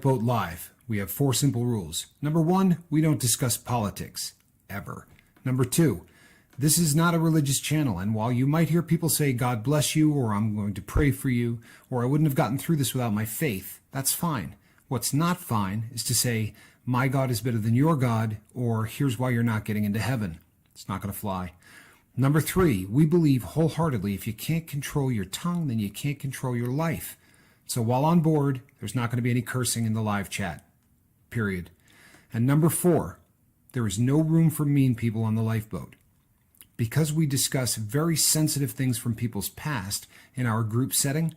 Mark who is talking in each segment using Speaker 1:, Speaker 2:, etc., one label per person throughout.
Speaker 1: Lifeboat Live, we have 4 simple rules. Number 1, we don't discuss politics, ever. Number 2, this is not a religious channel, and while you might hear people say, God bless you, or I'm going to pray for you, or I wouldn't have gotten through this without my faith, that's fine. What's not fine is to say, my God is better than your God, or here's why you're not getting into heaven. It's not going to fly. Number 3, we believe wholeheartedly if you can't control your tongue, then you can't control your life. So while on board, there's not going to be any cursing in the live chat, period. And number 4, there is no room for mean people on the lifeboat. Because we discuss very sensitive things from people's past in our group setting,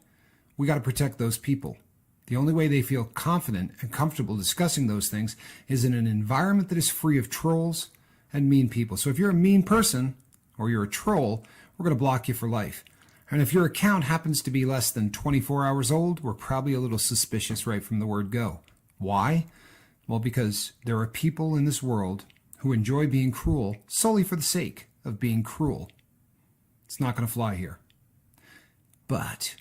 Speaker 1: we got to protect those people. The only way they feel confident and comfortable discussing those things is in an environment that is free of trolls and mean people. So if you're a mean person or you're a troll, we're going to block you for life. And if your account happens to be less than 24 hours old, we're probably a little suspicious right from the word go. Why? Well, because there are people in this world who enjoy being cruel solely for the sake of being cruel. It's not going to fly here. But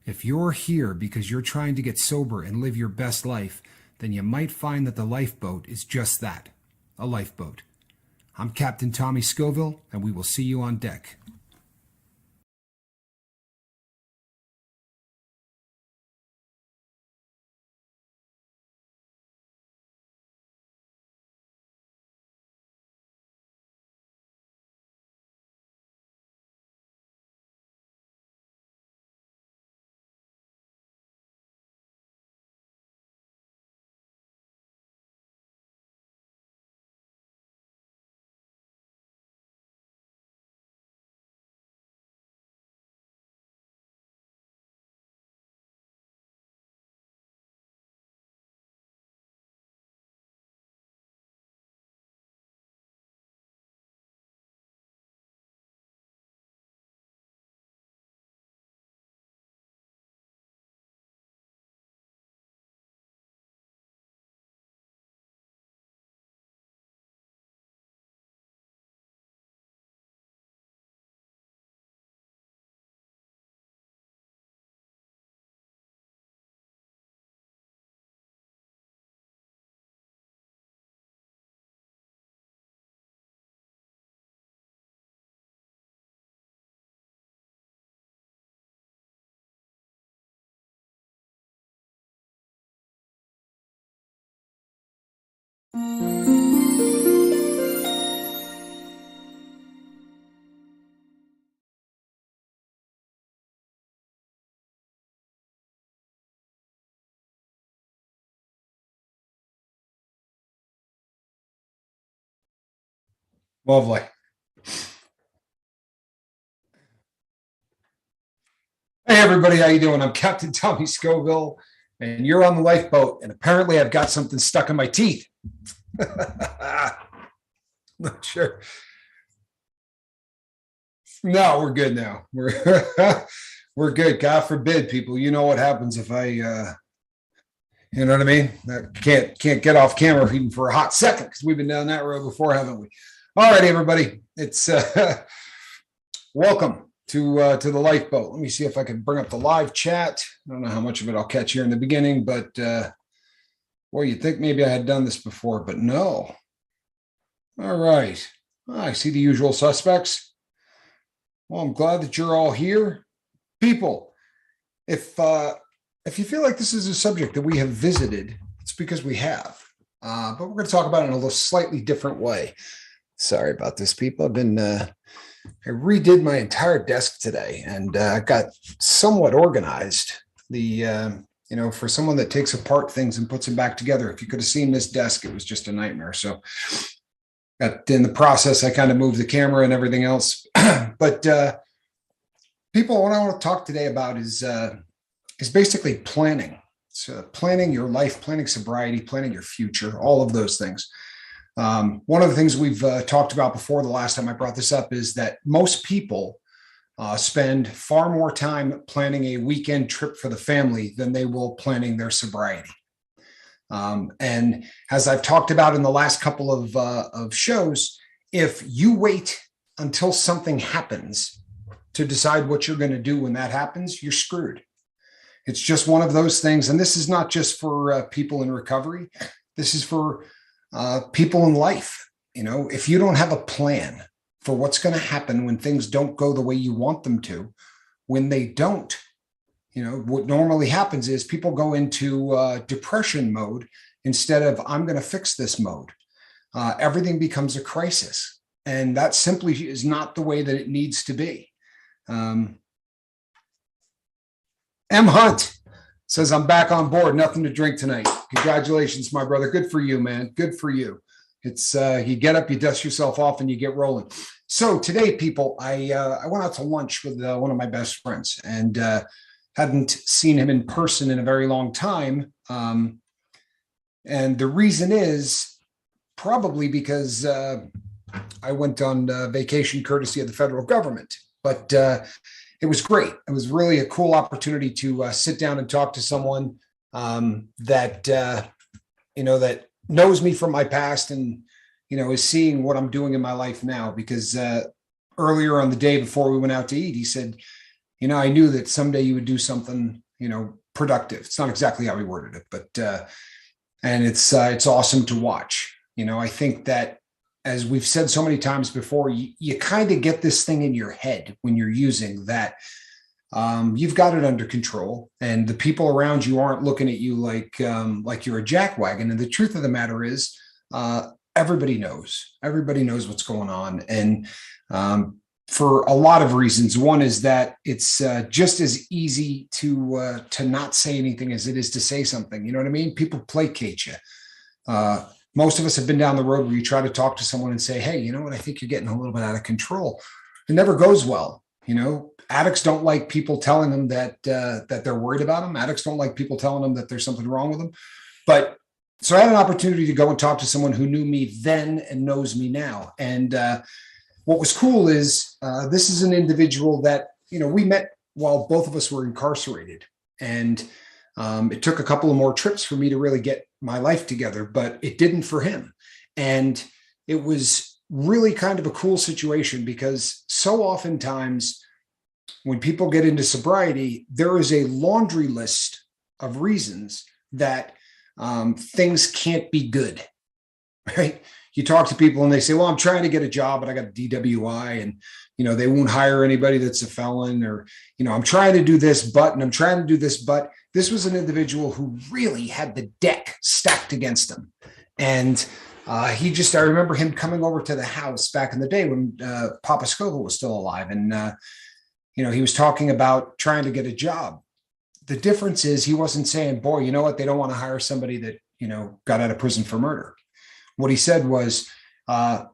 Speaker 1: if you're here because you're trying to get sober and live your best life, then you might find that the lifeboat is just that, a lifeboat. I'm Captain Tommy Scoville, and we will see you on deck. Lovely. Hey everybody, how you doing? I'm Captain Tommy Scoville, and you're on the lifeboat, and apparently I've got something stuck in my teeth. Not sure. No, we're good now. We're good. God forbid, people. You know what happens if I you know what I mean? I can't get off camera even for a hot second, because we've been down that road before, haven't we? All right, everybody. It's welcome to the lifeboat. Let me see if I can bring up the live chat. I don't know how much of it I'll catch here in the beginning, but well, you'd think maybe I had done this before, but no. All right. I see the usual suspects. Well, I'm glad that you're all here. People, if you feel like this is a subject that we have visited, it's because we have. But we're going to talk about it in a little slightly different way. Sorry about this, people. I've been I redid my entire desk today, and I got somewhat organized. You know, for someone that takes apart things and puts them back together, if you could have seen this desk, it was just a nightmare. So in the process, I kind of moved the camera and everything else. But people, what I want to talk today about is basically planning. So planning your life, planning sobriety, planning your future, all of those things. One of the things we've talked about before, the last time I brought this up, is that most people spend far more time planning a weekend trip for the family than they will planning their sobriety. And as I've talked about in the last couple of shows, if you wait until something happens to decide what you're going to do when that happens, you're screwed. It's just one of those things. And this is not just for people in recovery. This is for people in life. If you don't have a plan for what's going to happen when things don't go the way you want them to, when they don't, what normally happens is people go into depression mode instead of I'm going to fix this mode. Everything becomes a crisis. And that simply is not the way that it needs to be. M. Hunt says, I'm back on board. Nothing to drink tonight. Congratulations, my brother. Good for you, man. Good for you. It's you get up, you dust yourself off, and you get rolling. So today, people, I went out to lunch with one of my best friends, and hadn't seen him in person in a very long time. And the reason is probably because I went on vacation courtesy of the federal government. But it was great. It was really a cool opportunity to sit down and talk to someone that that knows me from my past and is seeing what I'm doing in my life now. Because earlier on the day before we went out to eat, he said, I knew that someday you would do something productive. It's not exactly how he worded it, but and it's awesome to watch. I think that, as we've said so many times before, you kind of get this thing in your head when you're using that you've got it under control, and the people around you aren't looking at you like you're a jackwagon. And the truth of the matter is, everybody knows what's going on, and for a lot of reasons. One is that it's just as easy to not say anything as it is to say something. You know what I mean? People placate you. Most of us have been down the road where you try to talk to someone and say, hey, you know what? I think you're getting a little bit out of control. It never goes well. Addicts don't like people telling them that they're worried about them. Addicts don't like people telling them that there's something wrong with them. But so I had an opportunity to go and talk to someone who knew me then and knows me now. And what was cool is this is an individual that, we met while both of us were incarcerated. And it took a couple of more trips for me to really get my life together, but it didn't for him. And it was really kind of a cool situation, because so oftentimes when people get into sobriety, there is a laundry list of reasons that things can't be good, right? You talk to people and they say, well, I'm trying to get a job, but I got a DWI, and they won't hire anybody that's a felon, or I'm trying to do this, but, and I'm trying to do this, but. This was an individual who really had the deck stacked against him. And I remember him coming over to the house back in the day when Papa Scoville was still alive. And, he was talking about trying to get a job. The difference is he wasn't saying, boy, you know what? They don't want to hire somebody that, got out of prison for murder. What he said was, I'm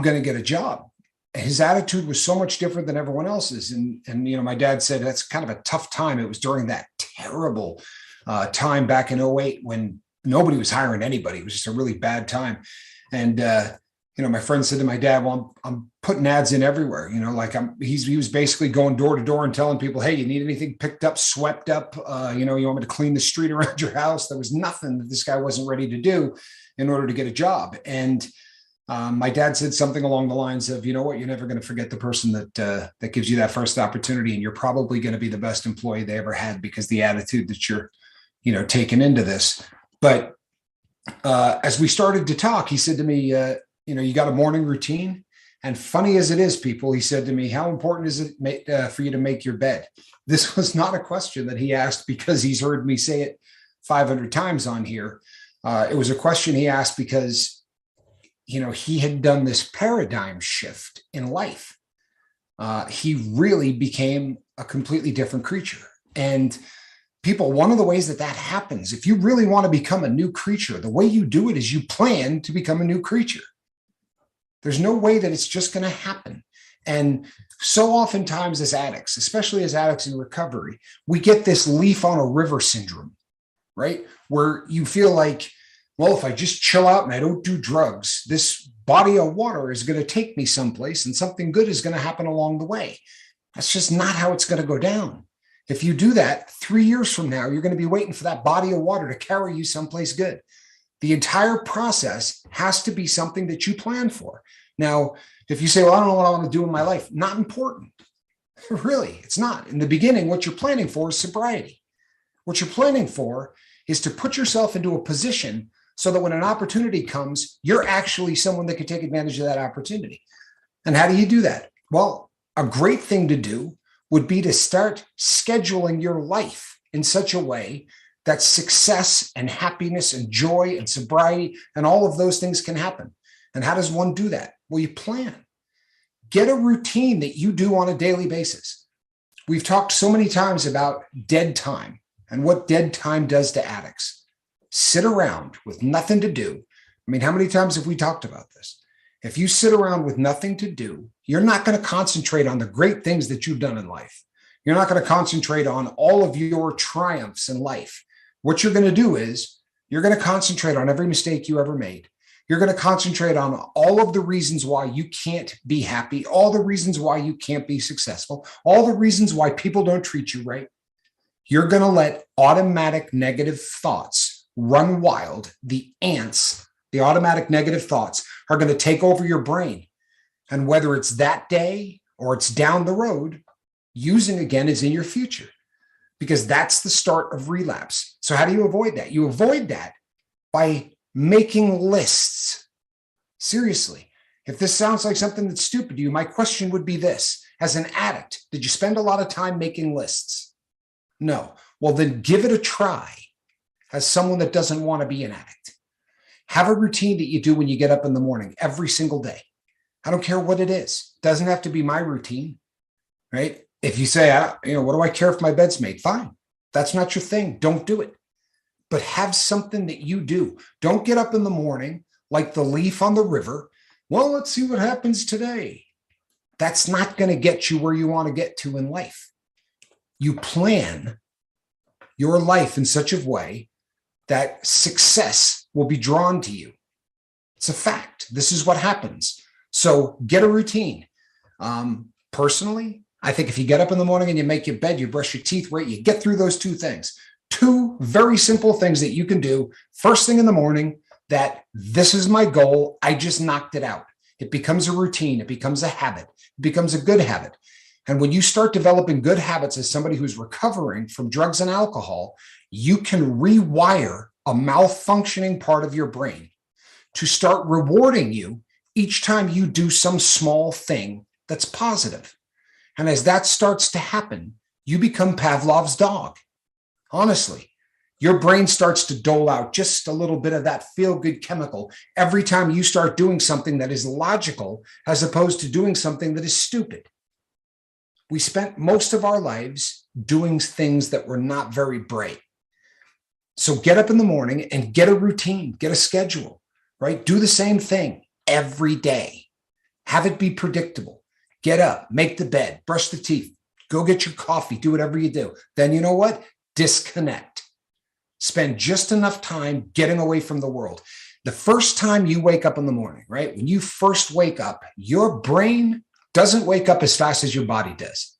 Speaker 1: going to get a job. His attitude was so much different than everyone else's. And my dad said that's kind of a tough time. It was during that terrible time back in '08 when nobody was hiring anybody. It was just a really bad time. And, my friend said to my dad, well, I'm putting ads in everywhere, he was basically going door to door and telling people, hey, you need anything picked up, swept up, you want me to clean the street around your house? There was nothing that this guy wasn't ready to do in order to get a job. And my dad said something along the lines of, you know what, you're never going to forget the person that gives you that first opportunity. And you're probably going to be the best employee they ever had, because the attitude that you're, taking into this. But as we started to talk, he said to me, you got a morning routine? And funny as it is, people, he said to me, how important is it for you to make your bed? This was not a question that he asked because he's heard me say it 500 times on here. It was a question he asked because he had done this paradigm shift in life. He really became a completely different creature. And people, one of the ways that happens, if you really want to become a new creature, the way you do it is you plan to become a new creature. There's no way that it's just going to happen. And so oftentimes as addicts, especially as addicts in recovery, we get this leaf on a river syndrome, right? Where you feel like, well, if I just chill out and I don't do drugs, this body of water is going to take me someplace and something good is going to happen along the way. That's just not how it's going to go down. If you do that, 3 years from now, you're going to be waiting for that body of water to carry you someplace good. The entire process has to be something that you plan for. Now, if you say, well, I don't know what I want to do in my life, not important. Really, it's not. In the beginning, what you're planning for is sobriety. What you're planning for is to put yourself into a position so that when an opportunity comes, you're actually someone that can take advantage of that opportunity. And how do you do that? Well, a great thing to do would be to start scheduling your life in such a way that success and happiness and joy and sobriety and all of those things can happen. And how does one do that? Well, you plan. Get a routine that you do on a daily basis. We've talked so many times about dead time and what dead time does to addicts. Sit around with nothing to do. I mean, how many times have we talked about this? If you sit around with nothing to do, you're not going to concentrate on the great things that you've done in life. You're not going to concentrate on all of your triumphs in life. What you're going to do is you're going to concentrate on every mistake you ever made. You're going to concentrate on all of the reasons why you can't be happy, all the reasons why you can't be successful, all the reasons why people don't treat you right. You're going to let automatic negative thoughts run wild. The ants, the automatic negative thoughts, are going to take over your brain. And whether it's that day or it's down the road, using again is in your future, because that's the start of relapse. So how do you avoid that? You avoid that by making lists. Seriously, if this sounds like something that's stupid to you, my question would be this. As an addict, did you spend a lot of time making lists? No. Well, then give it a try as someone that doesn't want to be an addict. Have a routine that you do when you get up in the morning every single day. I don't care what it is. It doesn't have to be my routine, right? If you say, what do I care if my bed's made? Fine. That's not your thing. Don't do it. But have something that you do. Don't get up in the morning like the leaf on the river. Well, let's see what happens today. That's not going to get you where you want to get to in life. You plan your life in such a way that success will be drawn to you. It's a fact. This is what happens. So get a routine. Personally, I think if you get up in the morning and you make your bed, you brush your teeth, right? You get through those two things. Two very simple things that you can do first thing in the morning, that this is my goal. I just knocked it out. It becomes a routine. It becomes a habit. It becomes a good habit. And when you start developing good habits as somebody who's recovering from drugs and alcohol, you can rewire a malfunctioning part of your brain to start rewarding you each time you do some small thing that's positive. And as that starts to happen, you become Pavlov's dog. Honestly, your brain starts to dole out just a little bit of that feel-good chemical every time you start doing something that is logical as opposed to doing something that is stupid. We spent most of our lives doing things that were not very bright. So get up in the morning and get a routine, get a schedule, right? Do the same thing every day. Have it be predictable. Get up, make the bed, brush the teeth, go get your coffee, do whatever you do. Then you know what? Disconnect. Spend just enough time getting away from the world. The first time you wake up in the morning, right? When you first wake up, your brain doesn't wake up as fast as your body does.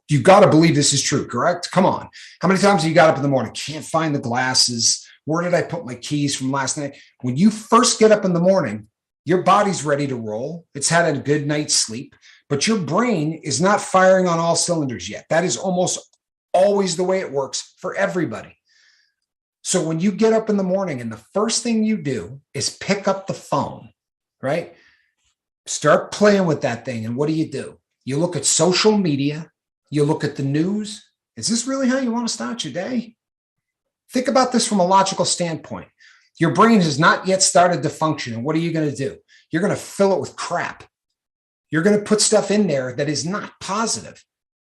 Speaker 1: You got to believe this is true, correct? Come on. How many times have you got up in the morning? Can't find the glasses. Where did I put my keys from last night? When you first get up in the morning, your body's ready to roll. It's had a good night's sleep, but your brain is not firing on all cylinders yet. That is almost always the way it works for everybody. So when you get up in the morning and the first thing you do is pick up the phone, right? Start playing with that thing. And what do? You look at social media. You look at the news. Is this really how you want to start your day? Think about this from a logical standpoint. Your brain has not yet started to function. And what are you going to do? You're going to fill it with crap. You're going to put stuff in there that is not positive.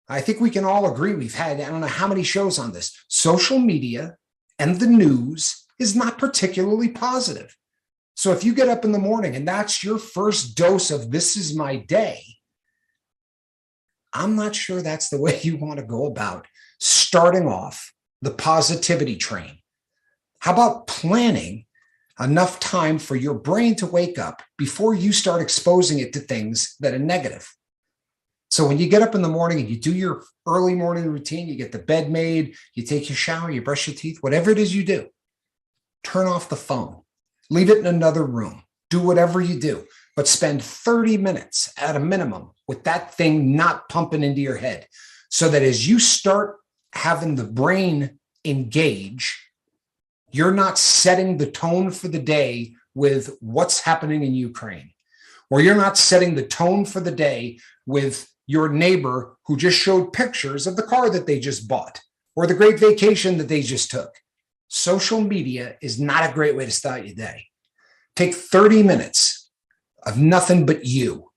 Speaker 1: I think we can all agree we've had, I don't know how many shows on this. Social media and the news is not particularly positive. So if you get up in the morning and that's your first dose of this is my day, I'm not sure that's the way you want to go about starting off the positivity train. How about planning enough time for your brain to wake up before you start exposing it to things that are negative? So when you get up in the morning and you do your early morning routine, you get the bed made, you take your shower, you brush your teeth, whatever it is you do, turn off the phone, leave it in another room, do whatever you do, but spend 30 minutes at a minimum with that thing not pumping into your head so that as you start having the brain engage, you're not setting the tone for the day with what's happening in Ukraine, or you're not setting the tone for the day with your neighbor who just showed pictures of the car that they just bought or the great vacation that they just took. Social media is not a great way to start your day. Take 30 minutes of nothing but you,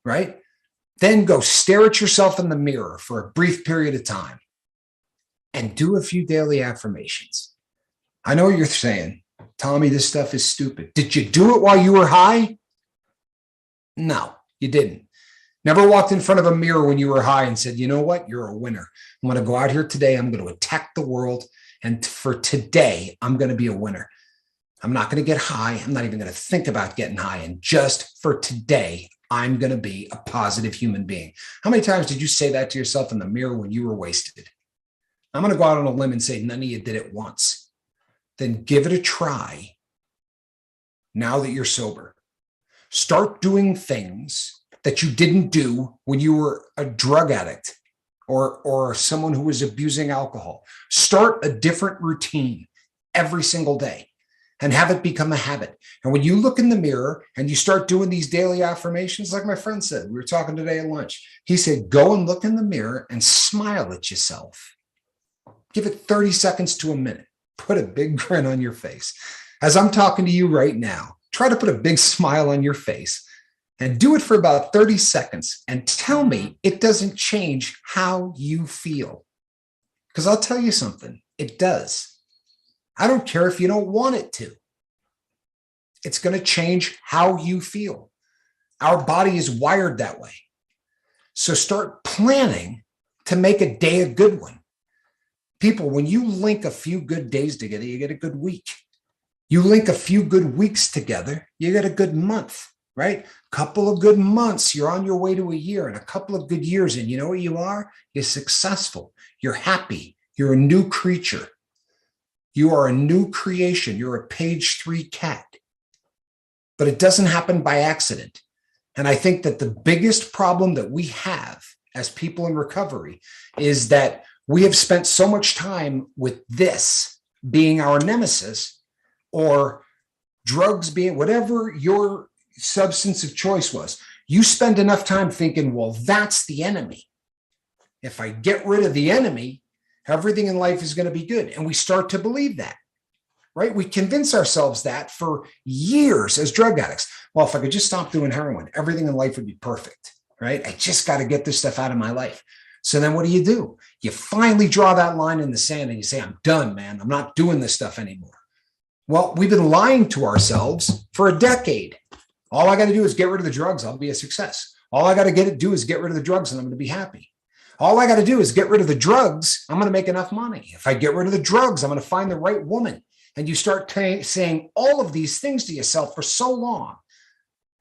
Speaker 1: right? Then go stare at yourself in the mirror for a brief period of time and do a few daily affirmations. I know you're saying, Tommy, this stuff is stupid. Did you do it while you were high? No, you didn't. Never walked in front of a mirror when you were high and said, you know what? You're a winner. I'm going to go out here today. I'm going to attack the world. And for today, I'm going to be a winner. I'm not going to get high. I'm not even going to think about getting high. And just for today, I'm going to be a positive human being. How many times did you say that to yourself in the mirror when you were wasted? I'm going to go out on a limb and say none of you did it once. Then give it a try now that you're sober. Start doing things that you didn't do when you were a drug addict or someone who was abusing alcohol. Start a different routine every single day and have it become a habit. And when you look in the mirror and you start doing these daily affirmations, like my friend said, we were talking today at lunch, he said, go and look in the mirror and smile at yourself. Give it 30 seconds to a minute. Put a big grin on your face. As I'm talking to you right now, try to put a big smile on your face and do it for about 30 seconds and tell me it doesn't change how you feel. Because I'll tell you something, it does. I don't care if you don't want it to. It's going to change how you feel. Our body is wired that way. So start planning to make a day a good one. People, when you link a few good days together, you get a good week. You link a few good weeks together, you get a good month, right? Couple of good months, you're on your way to a year, and a couple of good years, and you know what you are? You're successful. You're happy. You're a new creature. You are a new creation. You're a page 3 cat. But it doesn't happen by accident. And I think that the biggest problem that we have as people in recovery is that we have spent so much time with this being our nemesis, or drugs being whatever your substance of choice was. You spend enough time thinking, well, that's the enemy. If I get rid of the enemy, everything in life is going to be good. And we start to believe that, right? We convince ourselves that for years as drug addicts. Well, if I could just stop doing heroin, everything in life would be perfect, right? I just got to get this stuff out of my life. So then what do? You finally draw that line in the sand and you say, I'm done, man. I'm not doing this stuff anymore. Well, we've been lying to ourselves for a decade. All I got to do is get rid of the drugs. I'll be a success. All I got to do is get rid of the drugs and I'm going to be happy. All I got to do is get rid of the drugs. I'm going to make enough money. If I get rid of the drugs, I'm going to find the right woman. And you start saying all of these things to yourself for so long.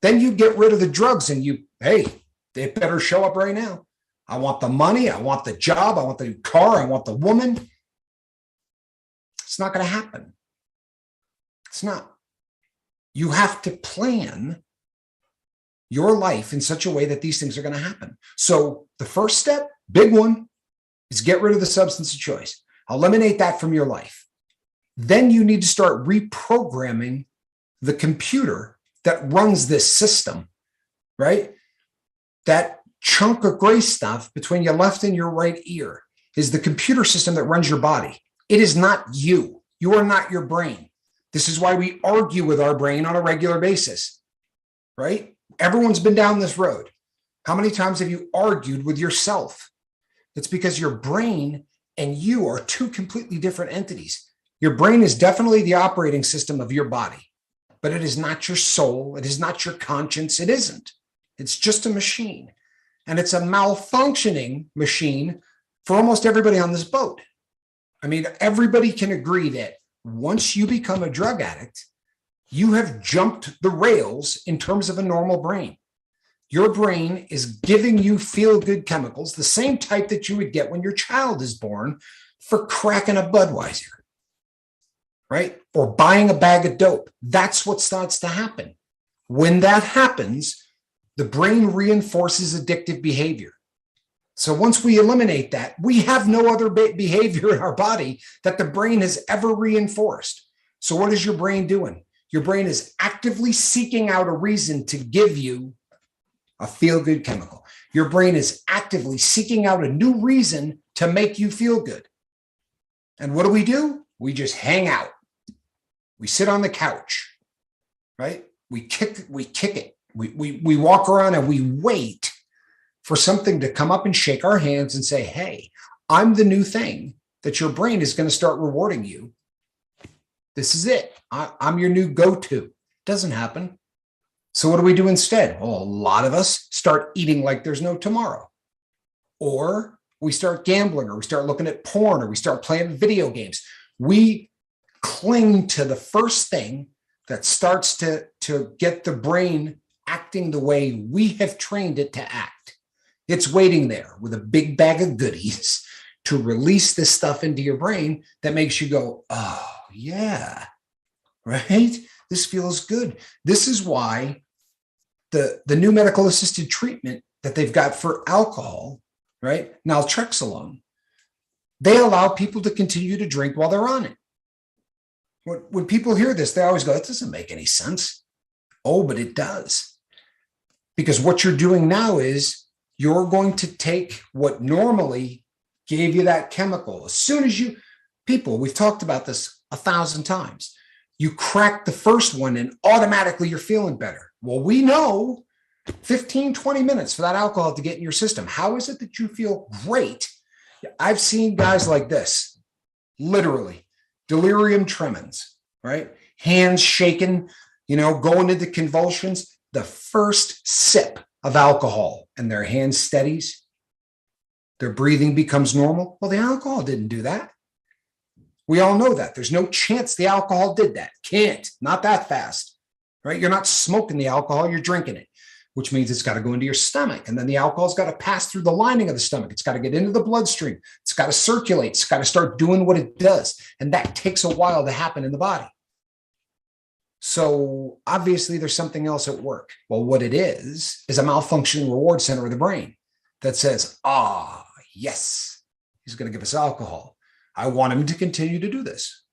Speaker 1: Then you get rid of the drugs and hey, they better show up right now. I want the money. I want the job. I want the new car. I want the woman. It's not going to happen. It's not. You have to plan your life in such a way that these things are going to happen. So the first step, big one, is get rid of the substance of choice. Eliminate that from your life. Then you need to start reprogramming the computer that runs this system, right? That chunk of gray stuff between your left and your right ear is the computer system that runs your body. It is not you. You are not your brain. This is why we argue with our brain on a regular basis, right? Everyone's been down this road. How many times have you argued with yourself? It's because your brain and you are two completely different entities. Your brain is definitely the operating system of your body, but it is not your soul. It is not your conscience. It isn't. It's just a machine. And it's a malfunctioning machine for almost everybody on this boat. I mean, everybody can agree that once you become a drug addict, you have jumped the rails in terms of a normal brain. Your brain is giving you feel-good chemicals, the same type that you would get when your child is born for cracking a Budweiser, right? Or buying a bag of dope. That's what starts to happen. When that happens, the brain reinforces addictive behavior. So once we eliminate that, we have no other behavior in our body that the brain has ever reinforced. So what is your brain doing? Your brain is actively seeking out a reason to give you a feel-good chemical. Your brain is actively seeking out a new reason to make you feel good. And what do? We just hang out. We sit on the couch, right? We kick it. We walk around and we wait for something to come up and shake our hands and say, hey, I'm the new thing that your brain is going to start rewarding you. This is it. I'm your new go-to. Doesn't happen. So what do we do instead? Well, a lot of us start eating like there's no tomorrow. Or we start gambling, or we start looking at porn, or we start playing video games. We cling to the first thing that starts to get the brain acting the way we have trained it to act. It's waiting there with a big bag of goodies to release this stuff into your brain that makes you go, oh, yeah, right? This feels good. This is why the new medical assisted treatment that they've got for alcohol, right? Naltrexone, they allow people to continue to drink while they're on it. When people hear this, they always go, that doesn't make any sense. Oh, but it does. Because what you're doing now is you're going to take what normally gave you that chemical. As soon as we've talked about this 1,000 times. You crack the first one and automatically you're feeling better. Well, we know 15, 20 minutes for that alcohol to get in your system. How is it that you feel great? I've seen guys like this, literally delirium tremens, right? Hands shaking, going into convulsions. The first sip of alcohol and their hand steadies, their breathing becomes normal. Well, the alcohol didn't do that. We all know that. There's no chance the alcohol did that. Can't, not that fast, right? You're not smoking the alcohol, you're drinking it, which means it's got to go into your stomach. And then the alcohol's got to pass through the lining of the stomach. It's got to get into the bloodstream. It's got to circulate. It's got to start doing what it does. And that takes a while to happen in the body. So obviously there's something else at work. Well, what it is a malfunctioning reward center of the brain that says, yes, he's going to give us alcohol. I want him to continue to do this.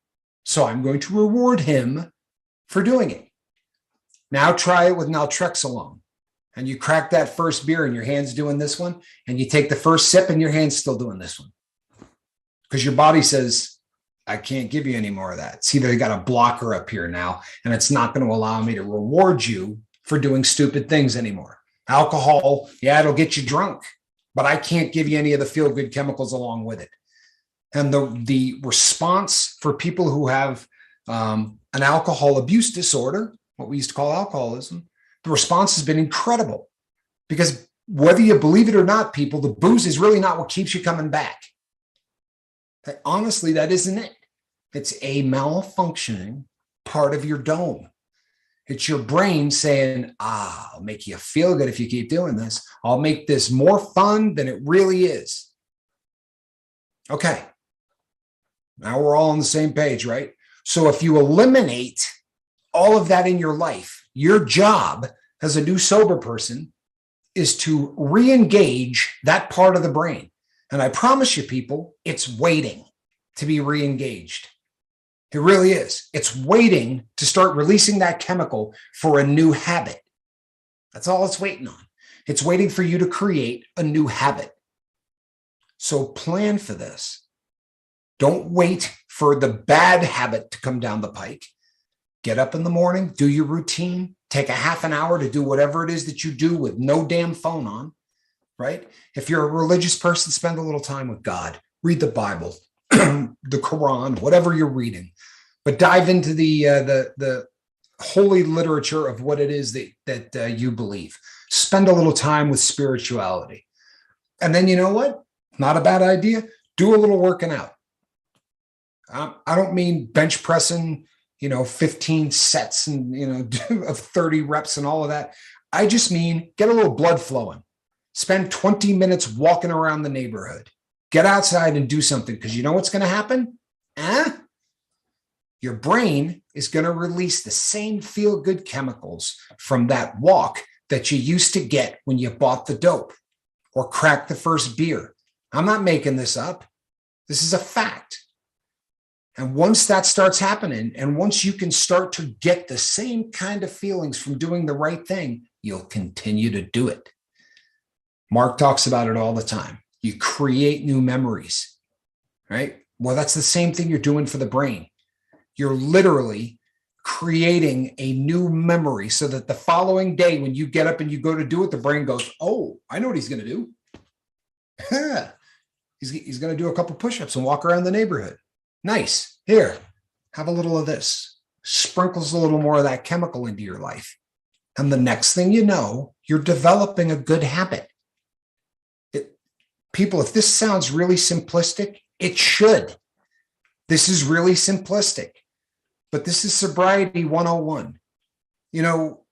Speaker 1: So I'm going to reward him for doing it. Now try it with naltrexone. And you crack that first beer and your hand's doing this one. And you take the first sip and your hand's still doing this one. Because your body says, I can't give you any more of that. See, they got a blocker up here now, and it's not going to allow me to reward you for doing stupid things anymore. Alcohol, yeah, it'll get you drunk, but I can't give you any of the feel-good chemicals along with it. And the response for people who have an alcohol abuse disorder, what we used to call alcoholism, the response has been incredible. Because whether you believe it or not, people, the booze is really not what keeps you coming back. Honestly, that isn't it. It's a malfunctioning part of your dome. It's your brain saying, I'll make you feel good if you keep doing this. I'll make this more fun than it really is. Okay. Now we're all on the same page, right? So if you eliminate all of that in your life, your job as a new sober person is to re-engage that part of the brain. And I promise you, people, it's waiting to be re-engaged. It really is. It's waiting to start releasing that chemical for a new habit. That's all it's waiting on. It's waiting for you to create a new habit. So plan for this. Don't wait for the bad habit to come down the pike. Get up in the morning, do your routine, take a half an hour to do whatever it is that you do with no damn phone on. Right? If you're a religious person, spend a little time with God. Read the Bible, the Quran, whatever you're reading. But dive into the holy literature of what it is that you believe. Spend a little time with spirituality. And then you know what? Not a bad idea. Do a little working out. I don't mean bench pressing, 15 sets and, of 30 reps and all of that. I just mean get a little blood flowing. Spend 20 minutes walking around the neighborhood. Get outside and do something, because you know what's going to happen? Your brain is going to release the same feel-good chemicals from that walk that you used to get when you bought the dope. or crack the first beer. I'm not making this up. This is a fact. And once that starts happening, and once you can start to get the same kind of feelings from doing the right thing, you'll continue to do it. Mark talks about it all the time. You create new memories, right? Well, that's the same thing you're doing for the brain. You're literally creating a new memory so that the following day, when you get up and you go to do it, the brain goes, oh, I know what he's going to do. He's going to do a couple push-ups and walk around the neighborhood. Nice. Here, have a little of this. Sprinkles a little more of that chemical into your life. And the next thing you know, you're developing a good habit. People, if this sounds really simplistic, it should. This is really simplistic. But this is Sobriety 101. You know,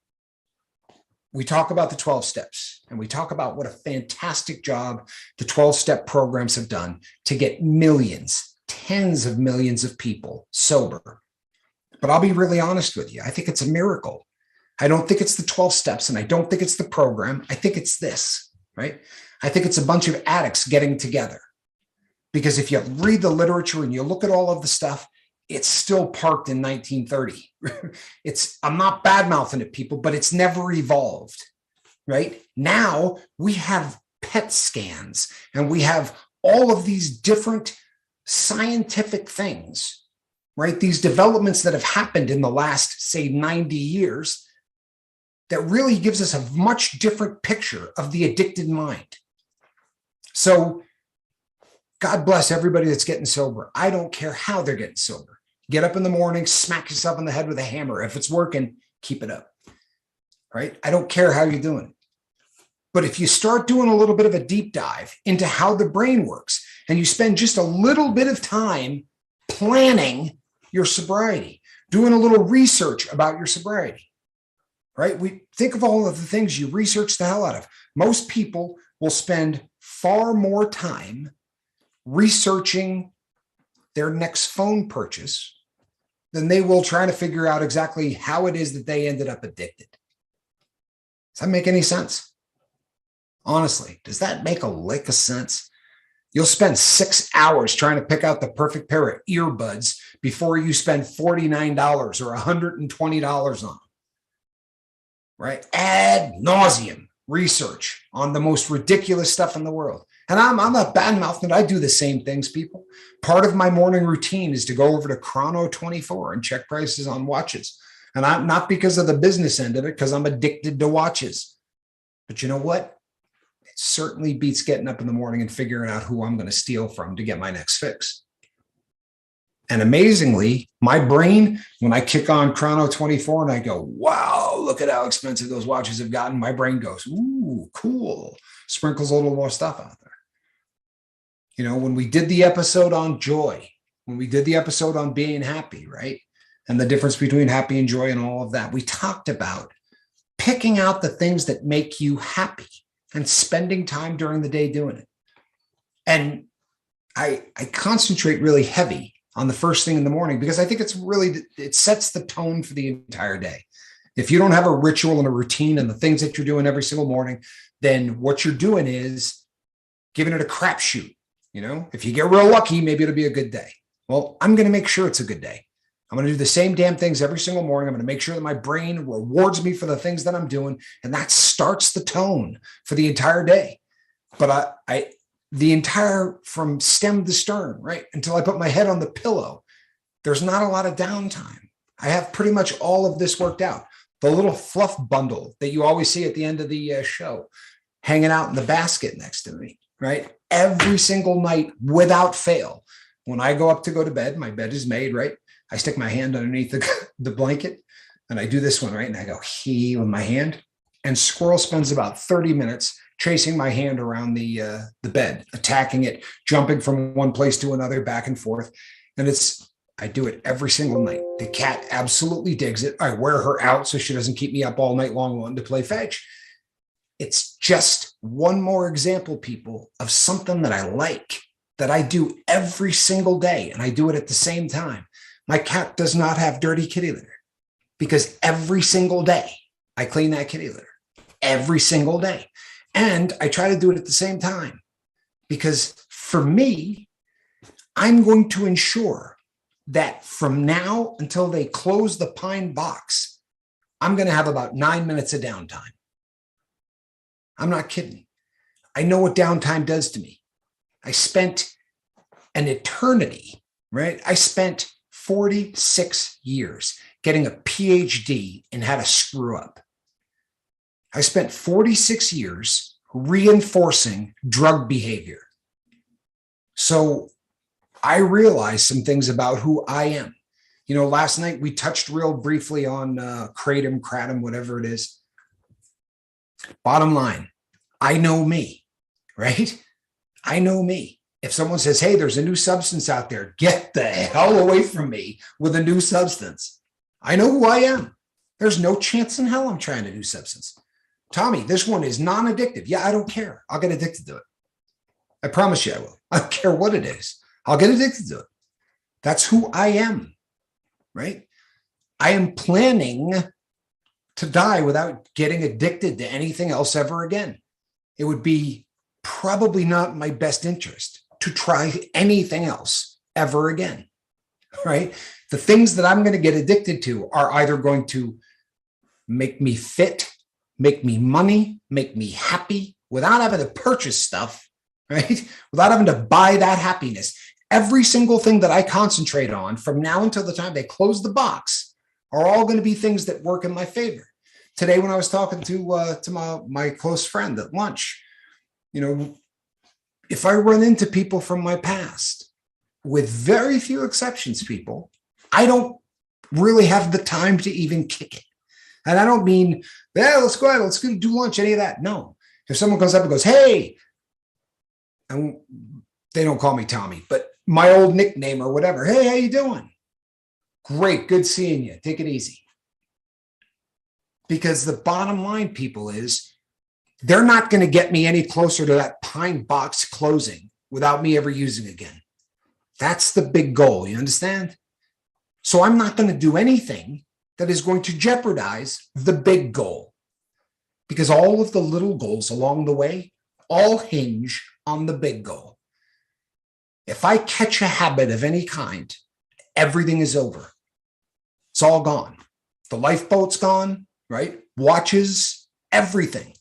Speaker 1: we talk about the 12 steps, and we talk about what a fantastic job the 12-step programs have done to get millions, tens of millions of people sober. But I'll be really honest with you. I think it's a miracle. I don't think it's the 12 steps, and I don't think it's the program. I think it's this, right? I think it's a bunch of addicts getting together. Because if you read the literature and you look at all of the stuff, it's still parked in 1930. I'm not bad-mouthing it, people, but it's never evolved, right? Now we have PET scans and we have all of these different scientific things, right? These developments that have happened in the last, say, 90 years that really gives us a much different picture of the addicted mind. So God bless everybody that's getting sober. I don't care how they're getting sober. Get up in the morning, smack yourself in the head with a hammer. If it's working, keep it up, right? I don't care how you're doing it. But if you start doing a little bit of a deep dive into how the brain works, and you spend just a little bit of time planning your sobriety, doing a little research about your sobriety, right? We think of all of the things you research the hell out of. Most people will spend far more time researching their next phone purchase than they will try to figure out exactly how it is that they ended up addicted. Does that make any sense? Honestly, does that make a lick of sense? You'll spend 6 hours trying to pick out the perfect pair of earbuds before you spend $49 or $120 on them, right? Ad nauseum research on the most ridiculous stuff in the world. And I'm not bad-mouthing it. I do the same things, people. Part of my morning routine is to go over to Chrono24 and check prices on watches. And I'm not because of the business end of it, because I'm addicted to watches. But you know what? It certainly beats getting up in the morning and figuring out who I'm going to steal from to get my next fix. And amazingly, my brain, when I kick on Chrono24 and I go, wow, look at how expensive those watches have gotten, my brain goes, ooh, cool. Sprinkles a little more stuff out there. You know, when we did the episode on joy, when we did the episode on being happy, right? And the difference between happy and joy and all of that, we talked about picking out the things that make you happy and spending time during the day doing it. And I concentrate really heavy on the first thing in the morning because I think it sets the tone for the entire day. If you don't have a ritual and a routine and the things that you're doing every single morning, then what you're doing is giving it a crapshoot. You know, if you get real lucky, maybe it'll be a good day. Well, I'm going to make sure it's a good day. I'm going to do the same damn things every single morning. I'm going to make sure that my brain rewards me for the things that I'm doing. And that starts the tone for the entire day. But the entire from stem to stern, right? Until I put my head on the pillow, there's not a lot of downtime. I have pretty much all of this worked out. The little fluff bundle that you always see at the end of the show, hanging out in the basket next to me, right? Every single night without fail. When I go up to go to bed, my bed is made, right? I stick my hand underneath the blanket and I do this one, right? And I go he with my hand, and Squirrel spends about 30 minutes chasing my hand around the bed, attacking it, jumping from one place to another, back and forth. And I do it every single night. The cat absolutely digs it. I wear her out so she doesn't keep me up all night long wanting to play fetch. It's just one more example, people, of something that I like, that I do every single day, and I do it at the same time. My cat does not have dirty kitty litter because every single day I clean that kitty litter. Every single day. And I try to do it at the same time because for me, I'm going to ensure that from now until they close the pine box, I'm going to have about 9 minutes of downtime. I'm not kidding. I know what downtime does to me. I spent an eternity, right? I spent 46 years getting a PhD in how to screw up. I spent 46 years reinforcing drug behavior. So I realized some things about who I am. You know, last night we touched real briefly on kratom, whatever it is. Bottom line, I know me, right? I know me. If someone says, hey, there's a new substance out there, get the hell away from me with a new substance. I know who I am. There's no chance in hell I'm trying a new substance. Tommy, this one is non-addictive. Yeah, I don't care. I'll get addicted to it. I promise you I will. I don't care what it is. I'll get addicted to it. That's who I am, right? I am planning to die without getting addicted to anything else ever again. It would be probably not in my best interest to try anything else ever again, right? The things that I'm going to get addicted to are either going to make me fit, make me money, make me happy without having to purchase stuff, right? Without having to buy that happiness. Every single thing that I concentrate on from now until the time they close the box are all going to be things that work in my favor. Today, when I was talking to my close friend at lunch, you know, if I run into people from my past, with very few exceptions, people, I don't really have the time to even kick it. And I don't mean, yeah, let's go out, let's go do lunch, any of that. No. If someone comes up and goes, hey, and they don't call me Tommy, but my old nickname or whatever, hey, how you doing? Great, good seeing you. Take it easy. Because the bottom line, people, is they're not going to get me any closer to that pine box closing without me ever using again. That's the big goal. You understand? So I'm not going to do anything that is going to jeopardize the big goal, because all of the little goals along the way all hinge on the big goal. If I catch a habit of any kind, everything is over. It's all gone. The lifeboat's gone, right? Watches, everything.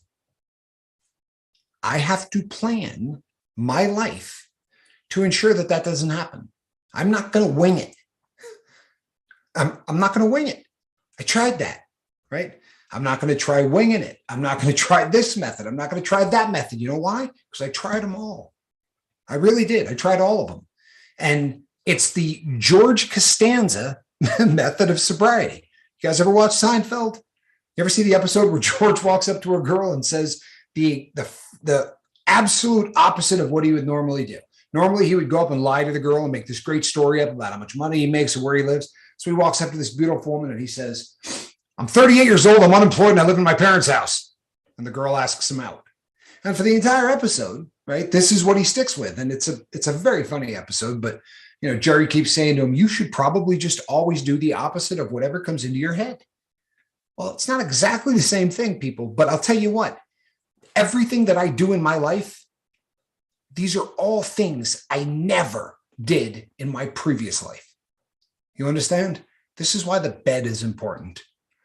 Speaker 1: I have to plan my life to ensure that that doesn't happen. I'm not going to wing it. I'm not going to wing it. I tried that, right? I'm not going to try winging it. I'm not going to try this method. I'm not going to try that method. You know why? Because I tried them all. I really did. I tried all of them. And it's the George Costanza method of sobriety. You guys ever watch Seinfeld? You ever see the episode where George walks up to a girl and says the absolute opposite of what he would normally do? Normally, he would go up and lie to the girl and make this great story up about how much money he makes and where he lives. So he walks up to this beautiful woman and he says, I'm 38 years old, I'm unemployed, and I live in my parents' house. And the girl asks him out. And for the entire episode, right, this is what he sticks with. And it's a very funny episode, but you know, Jerry keeps saying to him, you should probably just always do the opposite of whatever comes into your head. Well, it's not exactly the same thing, people, but I'll tell you what, everything that I do in my life, these are all things I never did in my previous life. You understand? This is why the bed is important.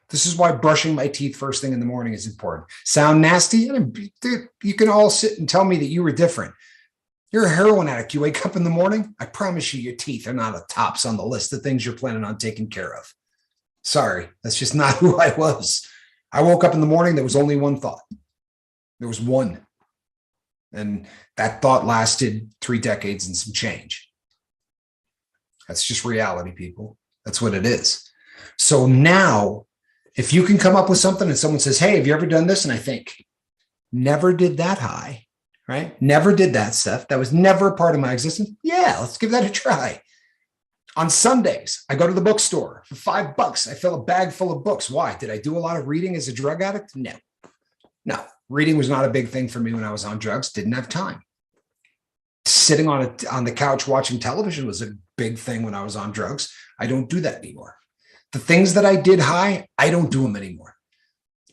Speaker 1: This is why brushing my teeth first thing in the morning is important. Sound nasty? Dude, you can all sit and tell me that you were different. You're a heroin addict. You wake up in the morning, I promise you your teeth are not at tops on the list of things you're planning on taking care of. Sorry, that's just not who I was. I woke up in the morning, there was only one thought. There was one. And that thought lasted 3 decades and some change. That's just reality, people. That's what it is. So now, if you can come up with something and someone says, hey, have you ever done this? And I think, never did that high, right? Never did that stuff. That was never a part of my existence. Yeah, let's give that a try. On Sundays, I go to the bookstore for $5. I fill a bag full of books. Why? Did I do a lot of reading as a drug addict? No. Reading was not a big thing for me when I was on drugs. Didn't have time. Sitting on the couch watching television was a big thing when I was on drugs. I don't do that anymore. The things that I did high, I don't do them anymore.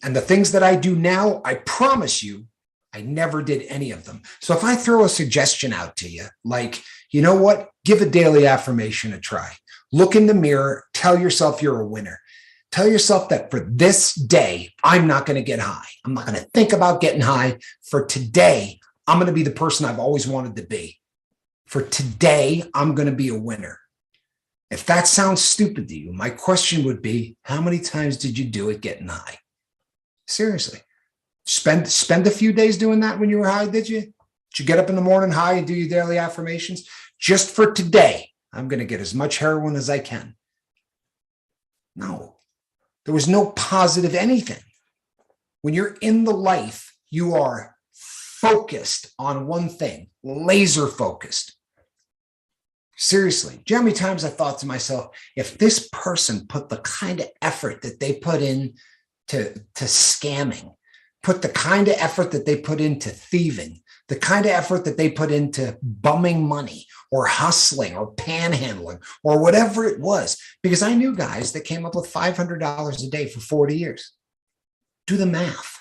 Speaker 1: And the things that I do now, I promise you, I never did any of them. So if I throw a suggestion out to you, like, you know what, give a daily affirmation a try. Look in the mirror, tell yourself you're a winner. Tell yourself that for this day, I'm not going to get high. I'm not going to think about getting high. For today, I'm going to be the person I've always wanted to be. For today, I'm going to be a winner. If that sounds stupid to you, my question would be, how many times did you do it getting high? Seriously. Spend a few days doing that when you were high, did you? Did you get up in the morning high and do your daily affirmations? Just for today, I'm going to get as much heroin as I can. No, there was no positive anything. When you're in the life, you are focused on one thing, laser focused. Seriously, do you know how many times I thought to myself, if this person put the kind of effort that they put in to scamming, put the kind of effort that they put into thieving, the kind of effort that they put into bumming money or hustling or panhandling or whatever it was, because I knew guys that came up with $500 a day for 40 years. Do the math.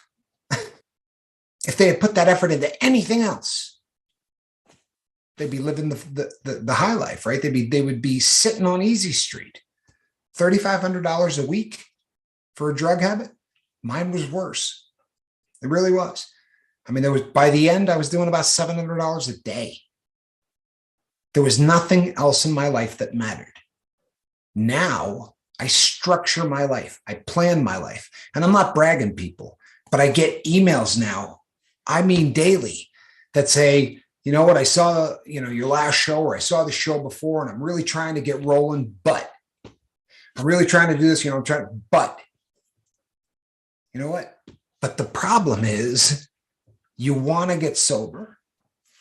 Speaker 1: If they had put that effort into anything else, they'd be living the high life, right? They would be sitting on Easy Street. $3,500 a week for a drug habit. Mine was worse. It really was. I mean, by the end, I was doing about $700 a day. There was nothing else in my life that mattered. Now I structure my life. I plan my life. And I'm not bragging, people, but I get emails now, I mean daily, that say, you know what, I saw, your last show, or I saw the show before, and I'm really trying to get rolling, but I'm really trying to do this, but you know what? But the problem is you want to get sober,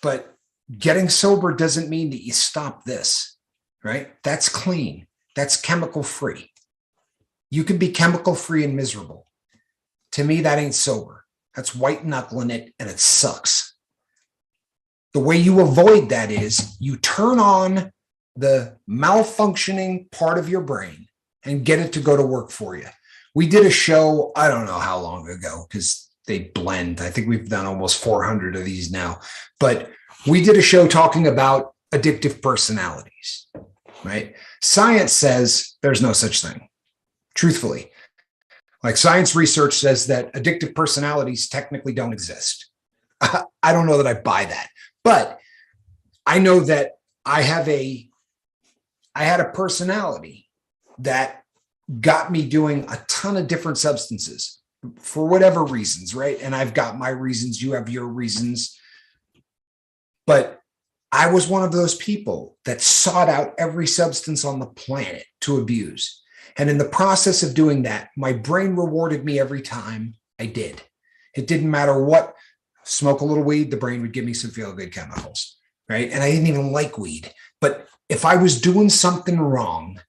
Speaker 1: but getting sober doesn't mean that you stop this, right? That's clean. That's chemical free. You can be chemical free and miserable. To me, that ain't sober. That's white knuckling it, and it sucks. The way you avoid that is you turn on the malfunctioning part of your brain and get it to go to work for you. We did a show, I don't know how long ago, because they blend. I think we've done almost 400 of these now. But we did a show talking about addictive personalities, right? Science says there's no such thing, truthfully. Like, science research says that addictive personalities technically don't exist. I don't know that I buy that. But I know that I had a personality that got me doing a ton of different substances for whatever reasons, right? And I've got my reasons, you have your reasons. But I was one of those people that sought out every substance on the planet to abuse. And in the process of doing that, my brain rewarded me every time I did. It didn't matter what. Smoke a little weed, the brain would give me some feel-good chemicals, right? And I didn't even like weed. But if I was doing something wrong,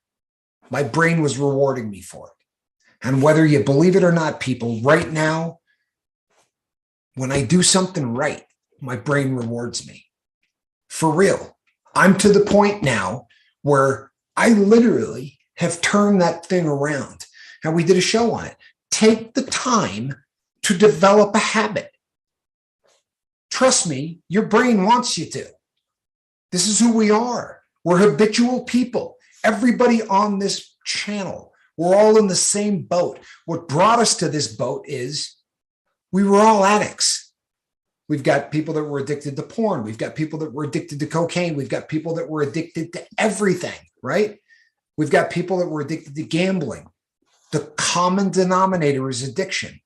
Speaker 1: my brain was rewarding me for it. And whether you believe it or not, people, right now, when I do something right, my brain rewards me. For real. I'm to the point now where I literally have turned that thing around. And we did a show on it. Take the time to develop a habit. Trust me, your brain wants you to. This is who we are. We're habitual people. Everybody on this channel, we're all in the same boat. What brought us to this boat is we were all addicts. We've got people that were addicted to porn. We've got people that were addicted to cocaine. We've got people that were addicted to everything, right? We've got people that were addicted to gambling. The common denominator is addiction.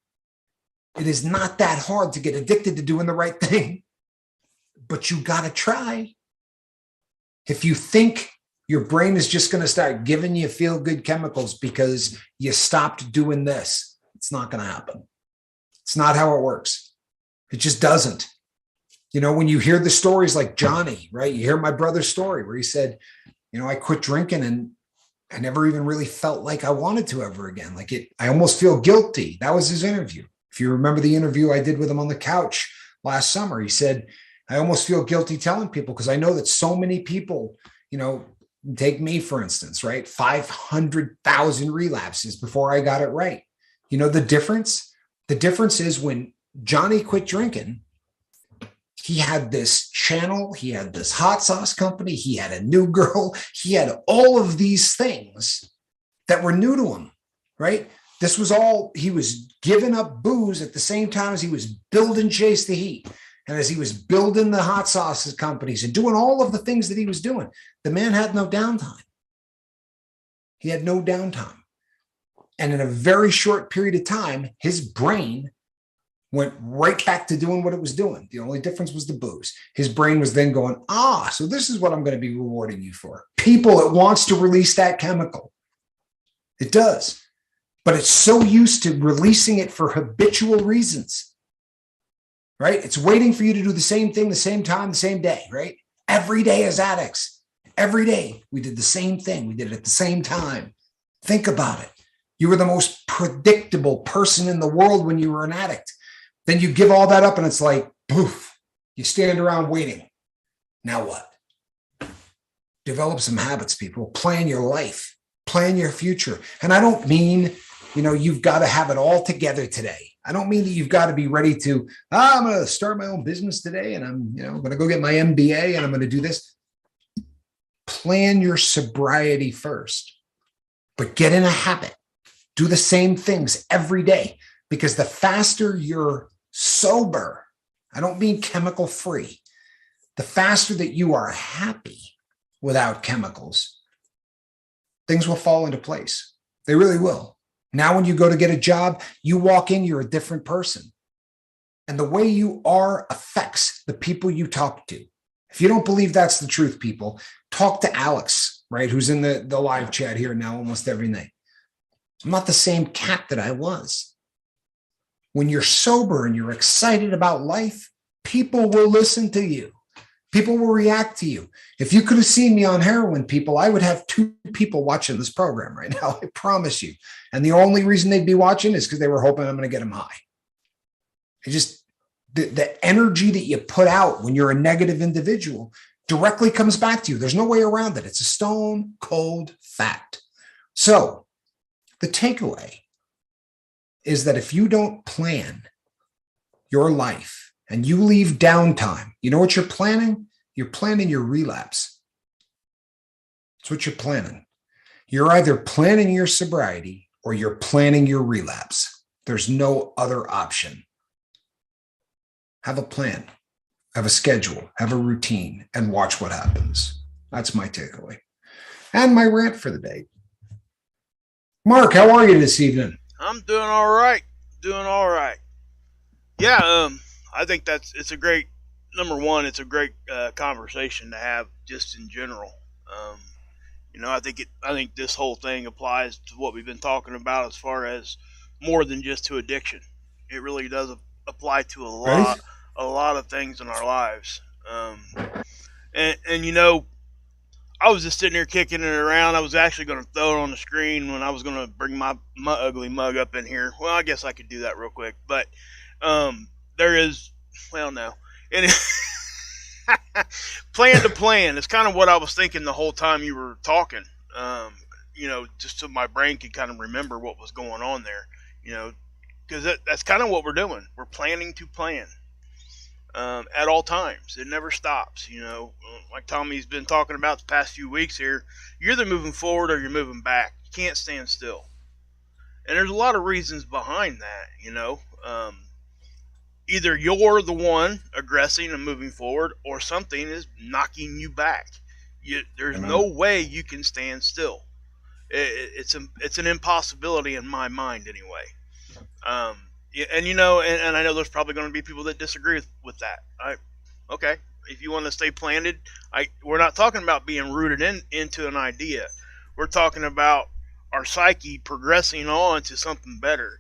Speaker 1: It is not that hard to get addicted to doing the right thing, but you got to try. If you think your brain is just going to start giving you feel-good chemicals because you stopped doing this, it's not going to happen. It's not how it works. It just doesn't. When you hear the stories like Johnny, right? You hear my brother's story where he said, I quit drinking and I never even really felt like I wanted to ever again. I almost feel guilty. That was his interview. If you remember the interview I did with him on the couch last summer, he said, I almost feel guilty telling people because I know that so many people, take me, for instance, right? 500,000 relapses before I got it right. The difference? The difference is when Johnny quit drinking, He had this channel, he had this hot sauce company, he had a new girl, he had all of these things that were new to him, right? This was all, he was giving up booze at the same time as he was building Chase the Heat. And as he was building the hot sauces companies and doing all of the things that he was doing, the man had no downtime. He had no downtime. And in a very short period of time, his brain went right back to doing what it was doing. The only difference was the booze. His brain was then going, so this is what I'm going to be rewarding you for. People, it wants to release that chemical. It does. But it's so used to releasing it for habitual reasons, right? It's waiting for you to do the same thing, the same time, the same day, right? Every day as addicts, every day we did the same thing. We did it at the same time. Think about it. You were the most predictable person in the world when you were an addict. Then you give all that up and it's like, poof, you stand around waiting. Now what? Develop some habits, people. Plan your life. Plan your future. And I don't mean, you've got to have it all together today. I don't mean that you've got to be ready to, I'm going to start my own business today and I'm, going to go get my MBA and I'm going to do this. Plan your sobriety first, but get in a habit. Do the same things every day, because the faster you're sober, I don't mean chemical free, the faster that you are happy without chemicals, things will fall into place. They really will. Now, when you go to get a job, you walk in, you're a different person. And the way you are affects the people you talk to. If you don't believe that's the truth, people, talk to Alex, right? Who's in the live chat here now almost every night. I'm not the same cat that I was. When you're sober and you're excited about life, people will listen to you. People will react to you. If you could have seen me on heroin, people, I would have 2 people watching this program right now. I promise you. And the only reason they'd be watching is because they were hoping I'm going to get them high. It just, the energy that you put out when you're a negative individual directly comes back to you. There's no way around it. It's a stone cold fact. So the takeaway is that if you don't plan your life and you leave downtime, you know what you're planning? You're planning your relapse. That's what you're planning. You're either planning your sobriety or you're planning your relapse. There's no other option. Have a plan, have a schedule, have a routine, and watch what happens. That's my takeaway. And my rant for the day. Mark, how are you this evening?
Speaker 2: I'm doing all right. Yeah, I think it's a great, number one, it's a great conversation to have just in general. I think this whole thing applies to what we've been talking about as far as more than just to addiction. It really does apply to a lot of things in our lives. I was just sitting here kicking it around. I was actually going to throw it on the screen when I was going to bring my ugly mug up in here. Well, I guess I could do that real quick. But there is, well, no. And plan to plan. It's kind of what I was thinking the whole time you were talking. Just so my brain could kind of remember what was going on there. Because that's kind of what we're doing. We're planning to plan. At all times. It never stops, like Tommy's been talking about the past few weeks here. You're either moving forward or you're moving back. You can't stand still. And there's a lot of reasons behind that, either you're the one aggressing and moving forward or something is knocking you back. There's no way you can stand still. It's an impossibility in my mind anyway. And I know there's probably going to be people that disagree with that. Okay, if you want to stay planted, we're not talking about being rooted into an idea. We're talking about our psyche progressing on to something better,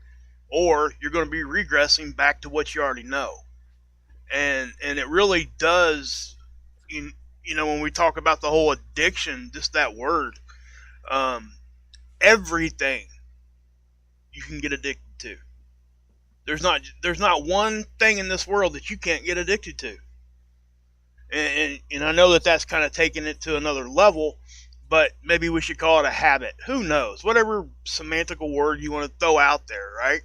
Speaker 2: or you're going to be regressing back to what you already know. And it really does. When we talk about the whole addiction, just that word, everything you can get addicted to. There's not one thing in this world that you can't get addicted to. And I know that that's kind of taking it to another level, but maybe we should call it a habit. Who knows? Whatever semantical word you want to throw out there, right?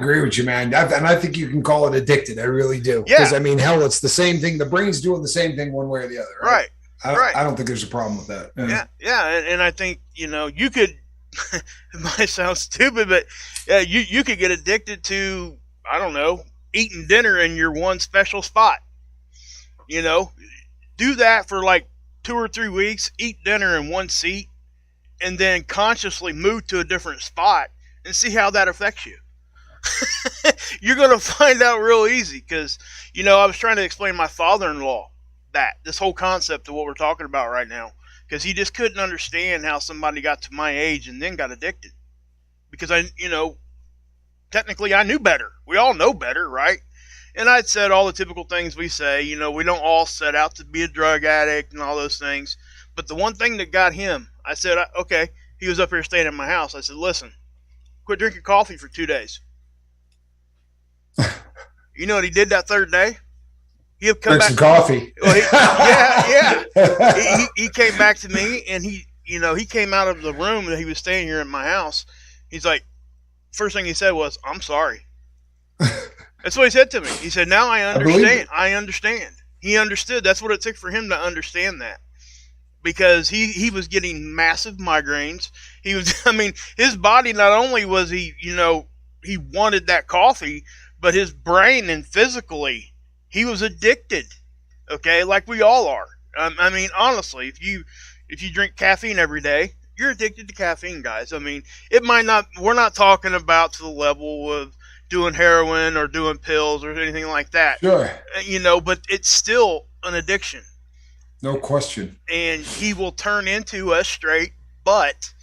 Speaker 1: agree with you, man. And I think you can call it addicted. I really do.
Speaker 2: Yeah.
Speaker 1: Because, I mean, hell, it's the same thing. The brain's doing the same thing one way or the other, right?
Speaker 2: Right.
Speaker 1: I don't think there's a problem with that.
Speaker 2: Yeah. And I think, you could, it might sound stupid, but you could get addicted to, I don't know, eating dinner in your one special spot. Do that for like 2 or 3 weeks, eat dinner in one seat, and then consciously move to a different spot and see how that affects you. You're going to find out real easy because, I was trying to explain to my father-in-law this whole concept of what we're talking about right now, because he just couldn't understand how somebody got to my age and then got addicted. Because technically I knew better. We all know better, right? And I'd said all the typical things we say, we don't all set out to be a drug addict and all those things. But the one thing that got him, I said, okay, he was up here staying at my house. I said, listen, quit drinking coffee for 2 days. You know what he did that third day? He'll come back.
Speaker 1: Some coffee.
Speaker 2: Well, he came back to me, and he came out of the room that he was staying here at my house. He's like, first thing he said was, "I'm sorry." That's what he said to me. He said, "Now I understand. I understand." He understood. That's what it took for him to understand that, because he was getting massive migraines. He was, his body, not only was he, he wanted that coffee, but his brain and physically, he was addicted, okay, like we all are. Honestly, if you drink caffeine every day, you're addicted to caffeine, guys. It might not. We're not talking about to the level of doing heroin or doing pills or anything like that.
Speaker 1: Sure.
Speaker 2: But it's still an addiction.
Speaker 1: No question.
Speaker 2: And he will turn into a straight butt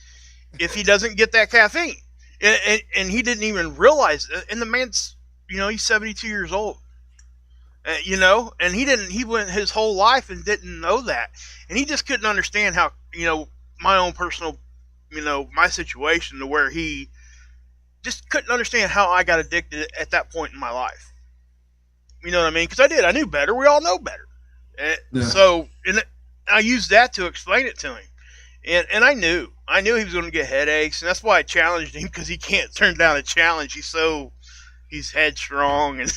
Speaker 2: if he doesn't get that caffeine. And he didn't even realize it. And the man's, he's 72 years old. And he went his whole life and didn't know that. And he just couldn't understand how, my own personal, my situation, to where he just couldn't understand how I got addicted at that point in my life. You know what I mean? Because I knew better. We all know better. Yeah. So, and I used that to explain it to him. And I knew he was going to get headaches. And that's why I challenged him, because he can't turn down a challenge. He's headstrong and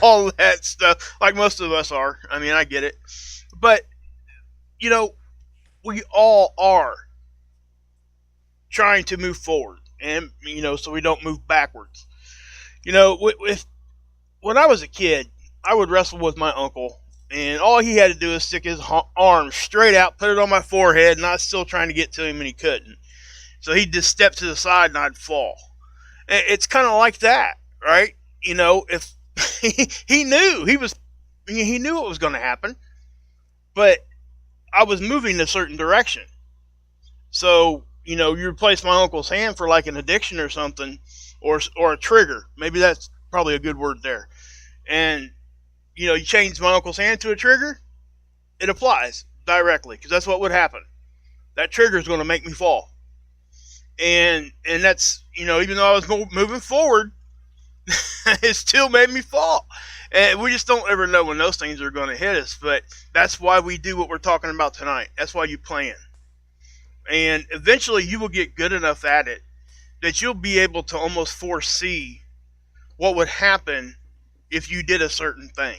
Speaker 2: all that stuff, like most of us are. I get it. But, we all are trying to move forward, and, so we don't move backwards. When I was a kid, I would wrestle with my uncle, and all he had to do is stick his arm straight out, put it on my forehead, and I was still trying to get to him, and he couldn't. So he'd just step to the side, and I'd fall. It's kind of like that. Right? If he knew he knew what was going to happen, but I was moving a certain direction. So, you replace my uncle's hand for like an addiction or something, or a trigger. Maybe that's probably a good word there. And, you change my uncle's hand to a trigger, it applies directly, because that's what would happen. That trigger is going to make me fall. And that's, even though I was moving forward, it still made me fall. And we just don't ever know when those things are going to hit us. But that's why we do what we're talking about tonight. That's why you plan. And eventually you will get good enough at it that you'll be able to almost foresee what would happen if you did a certain thing.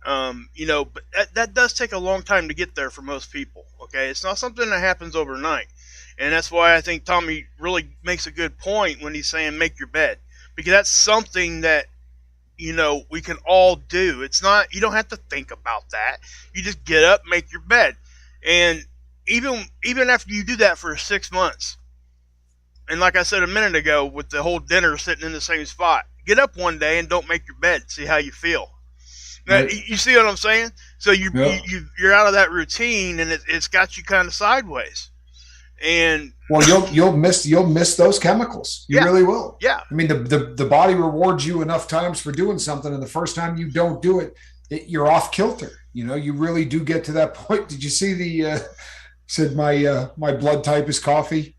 Speaker 2: But that does take a long time to get there for most people. Okay, it's not something that happens overnight. And that's why I think Tommy really makes a good point when he's saying make your bed. Because that's something that, we can all do. It's not, you don't have to think about that. You just get up, make your bed. And even after you do that for 6 months, and like I said a minute ago, with the whole dinner sitting in the same spot, get up one day and don't make your bed. See how you feel. Now, you see what I'm saying? So you're out of that routine, and it's got you kind of sideways. And
Speaker 1: you'll miss those chemicals. You really will.
Speaker 2: Yeah.
Speaker 1: The body rewards you enough times for doing something, and the first time you don't do it, you're off kilter. You really do get to that point. Did you see said my blood type is coffee?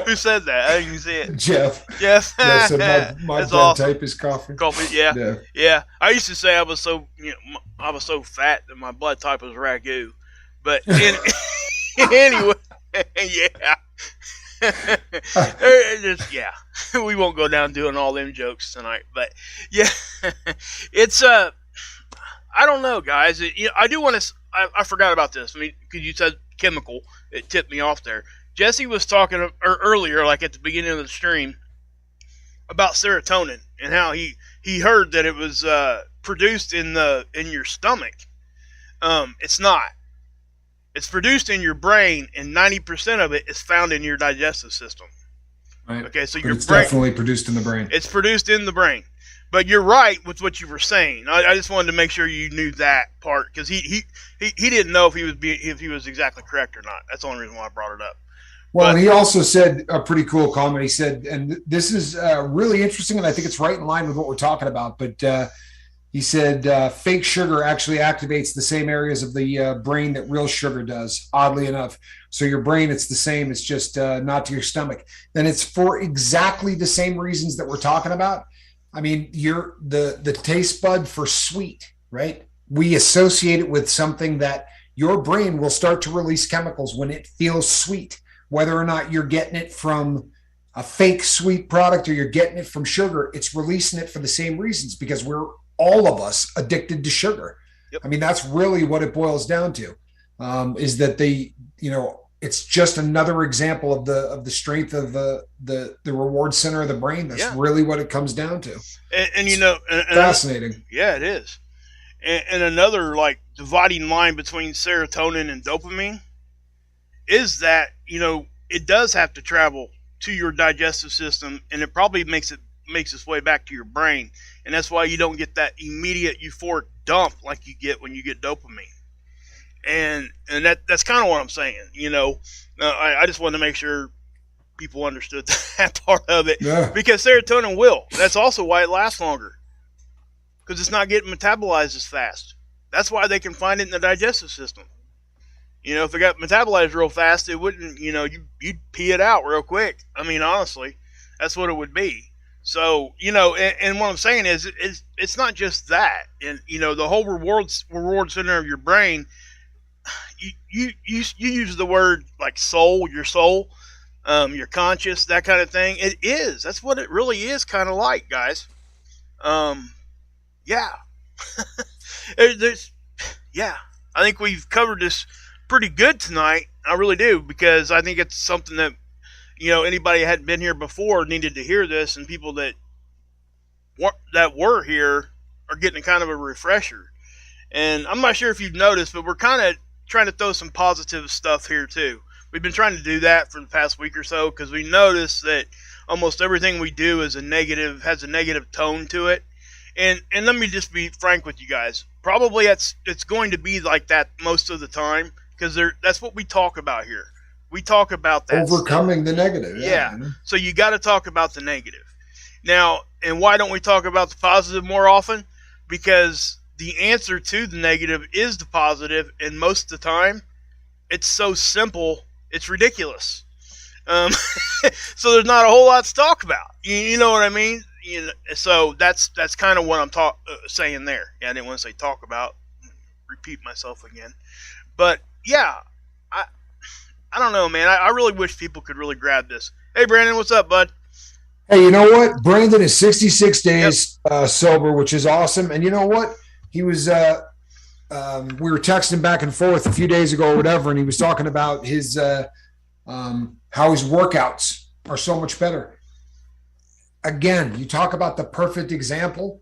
Speaker 2: Who said that? I didn't see it.
Speaker 1: Jeff.
Speaker 2: Yeah,
Speaker 1: said my blood type is coffee.
Speaker 2: Coffee, yeah. I used to say I was so fat that my blood type was ragu, but anyway, yeah. Yeah, we won't go down doing all them jokes tonight, but yeah, it's I don't know, guys. I do want to. I forgot about this. I mean, because you said chemical, it tipped me off there. Jesse was talking earlier, like at the beginning of the stream, about serotonin and how he heard that it was produced in your stomach. It's not. It's produced in your brain, and 90% of it is found in your digestive system.
Speaker 1: Right.
Speaker 2: Okay, so
Speaker 1: it's definitely produced in the brain.
Speaker 2: It's produced in the brain. But you're right with what you were saying. I just wanted to make sure you knew that part, because he didn't know if he was exactly correct or not. That's the only reason why I brought it up.
Speaker 1: Well, he also said a pretty cool comment. He said, and this is really interesting, and I think it's right in line with what we're talking about. But he said fake sugar actually activates the same areas of the brain that real sugar does, oddly enough. So your brain, it's the same. It's just not to your stomach. And it's for exactly the same reasons that we're talking about. I mean, you're the taste bud for sweet, right? We associate it with something that your brain will start to release chemicals when it feels sweet, whether or not you're getting it from a fake sweet product or you're getting it from sugar. It's releasing it for the same reasons, because we're all of us addicted to sugar. Yep. I mean, that's really what it boils down to, is that it's just another example of the strength of the reward center of the brain. That's really what it comes down to.
Speaker 2: And
Speaker 1: fascinating.
Speaker 2: Yeah, it is. And another like dividing line between serotonin and dopamine is that, it does have to travel to your digestive system, and it probably makes its way back to your brain. And that's why you don't get that immediate euphoric dump like you get when you get dopamine. And that's kind of what I'm saying. I just wanted to make sure people understood that part of it, because serotonin will. That's also why it lasts longer, because it's not getting metabolized as fast. That's why they can find it in the digestive system. If it got metabolized real fast, it wouldn't. You'd pee it out real quick. I mean, honestly, that's what it would be. So, and what I'm saying is, it's not just that. And the whole reward center of your brain. You use the word like soul, your conscious, that kind of thing. It is. That's what it really is kind of like, guys. Yeah. I think we've covered this pretty good tonight. I really do, because I think it's something that, anybody that hadn't been here before needed to hear this, and people that were here are getting kind of a refresher. And I'm not sure if you've noticed, but we're kind of trying to throw some positive stuff here too. We've been trying to do that for the past week or so, because we noticed that almost everything we do has a negative tone to it. And let me just be frank with you guys. Probably it's going to be like that most of the time, because that's what we talk about here. We talk about that
Speaker 1: overcoming the negative.
Speaker 2: Yeah. So you got to talk about the negative. Now, and why don't we talk about the positive more often? Because the answer to the negative is the positive, and most of the time, it's so simple, it's ridiculous. So there's not a whole lot to talk about. You know what I mean? So that's kind of what I'm saying there. Yeah, I didn't want to say talk about, repeat myself again. But yeah, I don't know, man. I really wish people could really grab this. Hey, Brandon, what's up, bud?
Speaker 1: Hey, you know what? Brandon is 66 days sober, which is awesome. And you know what? He was, we were texting back and forth a few days ago or whatever, and he was talking about his, how his workouts are so much better. Again, you talk about the perfect example.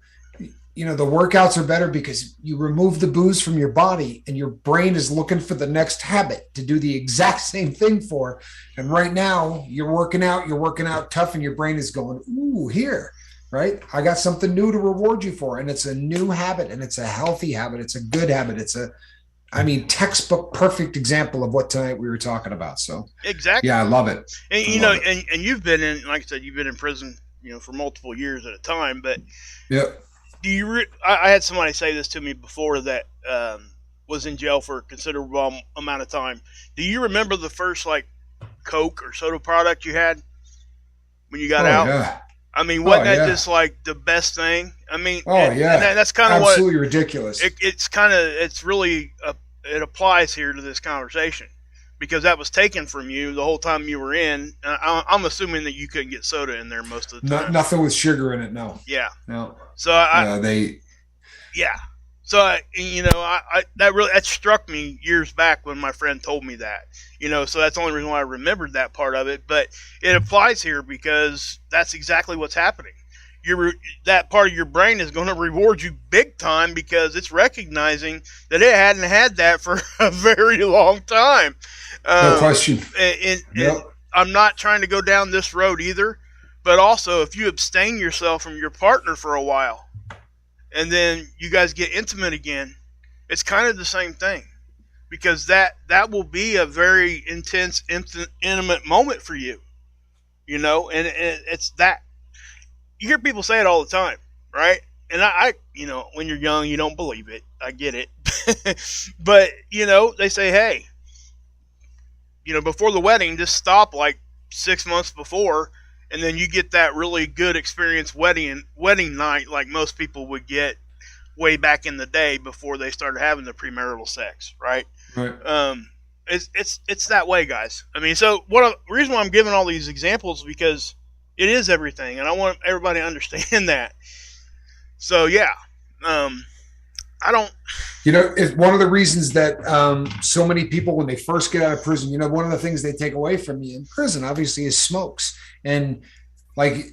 Speaker 1: The workouts are better because you remove the booze from your body, and your brain is looking for the next habit to do the exact same thing for. And right now you're working out tough, and your brain is going, ooh, here. Right? I got something new to reward you for. And it's a new habit, and it's a healthy habit. It's a good habit. It's textbook perfect example of what tonight we were talking about. So
Speaker 2: exactly.
Speaker 1: Yeah, I love it.
Speaker 2: And and you've been in, like I said, you've been in prison, for multiple years at a time, but I had somebody say this to me before that, was in jail for a considerable amount of time. Do you remember the first like Coke or soda product you had when you got out?
Speaker 1: Yeah.
Speaker 2: I mean, wasn't that just like the best thing? I mean,
Speaker 1: and
Speaker 2: that's kind of
Speaker 1: absolutely ridiculous.
Speaker 2: It's really it applies here to this conversation, because that was taken from you the whole time you were in. I'm assuming that you couldn't get soda in there most of the time.
Speaker 1: Nothing with sugar in it. No.
Speaker 2: Yeah.
Speaker 1: No.
Speaker 2: So yeah. So that struck me years back when my friend told me that. So that's the only reason why I remembered that part of it. But it applies here because that's exactly what's happening. That part of your brain is going to reward you big time because it's recognizing that it hadn't had that for a very long time.
Speaker 1: No question.
Speaker 2: And I'm not trying to go down this road either, but also if you abstain yourself from your partner for a while and then you guys get intimate again, it's kind of the same thing, because that will be a very intense, intimate moment for you, and it's that. You hear people say it all the time, right? And I when you're young, you don't believe it. I get it. But, they say, hey, before the wedding, just stop like 6 months before, and then you get that really good experience wedding night like most people would get way back in the day before they started having the premarital sex, right?
Speaker 1: Right.
Speaker 2: It's that way, guys. I mean, so the reason why I'm giving all these examples is because it is everything, and I want everybody to understand that. So, yeah, I don't...
Speaker 1: It's one of the reasons that so many people, when they first get out of prison, one of the things they take away from you in prison, obviously, is smokes. And, like,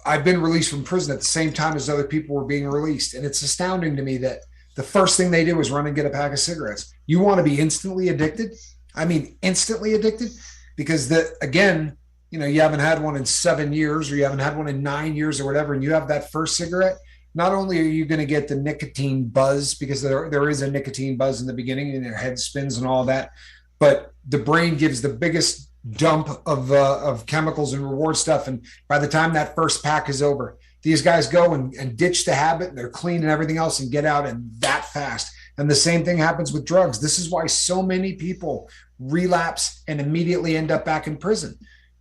Speaker 1: I've been released from prison at the same time as other people were being released, and it's astounding to me that the first thing they did was run and get a pack of cigarettes. You want to be instantly addicted? I mean, instantly addicted? Because, again... you haven't had one in 7 years, or you haven't had one in 9 years or whatever, and you have that first cigarette, not only are you going to get the nicotine buzz, because there is a nicotine buzz in the beginning and your head spins and all that, but the brain gives the biggest dump of chemicals and reward stuff. And by the time that first pack is over, these guys go and ditch the habit, and they're clean and everything else and get out, and that fast. And the same thing happens with drugs. This is why so many people relapse and immediately end up back in prison.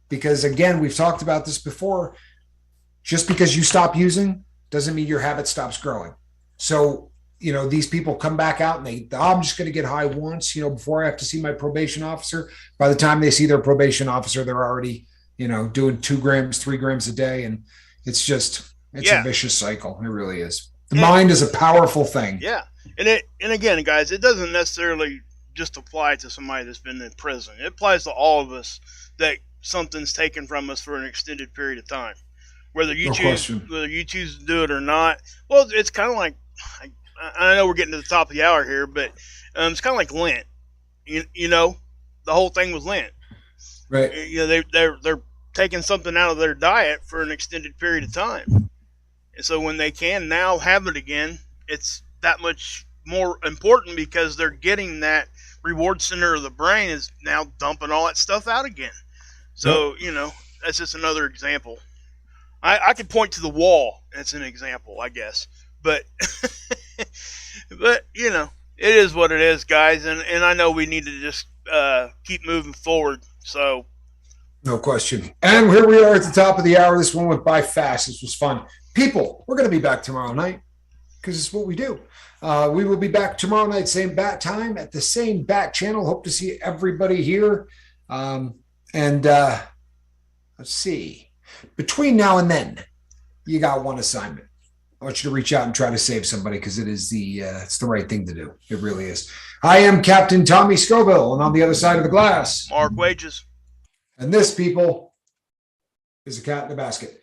Speaker 1: Because, again, we've talked about this before. Just because you stop using doesn't mean your habit stops growing. So, these people come back out and I'm just going to get high once, before I have to see my probation officer. By the time they see their probation officer, they're already, doing 2 grams, 3 grams a day. And it's a vicious cycle. It really is. The mind is a powerful thing.
Speaker 2: Yeah. And again, guys, it doesn't necessarily just apply to somebody that's been in prison. It applies to all of us that something's taken from us for an extended period of time, whether you choose to do it or not. Well, it's kind of like, I know we're getting to the top of the hour here, but it's kind of like Lent. The whole thing was Lent,
Speaker 1: right?
Speaker 2: They're taking something out of their diet for an extended period of time, and so when they can now have it again, it's that much more important because they're getting that reward center of the brain is now dumping all that stuff out again. So, that's just another example. I could point to the wall as an example, I guess. But, it is what it is, guys. And I know we need to just keep moving forward. So.
Speaker 1: No question. And here we are at the top of the hour. This one went by fast. This was fun. People, we're going to be back tomorrow night because it's what we do. We will be back tomorrow night, same bat time at the same bat channel. Hope to see everybody here. And let's see, between now and then, you got one assignment. I want you to reach out and try to save somebody, because it is it's the right thing to do. It really is. I am Captain Tommy Scoville, and on the other side of the glass,
Speaker 2: Mark Wages.
Speaker 1: And this, people, is a cat in a basket.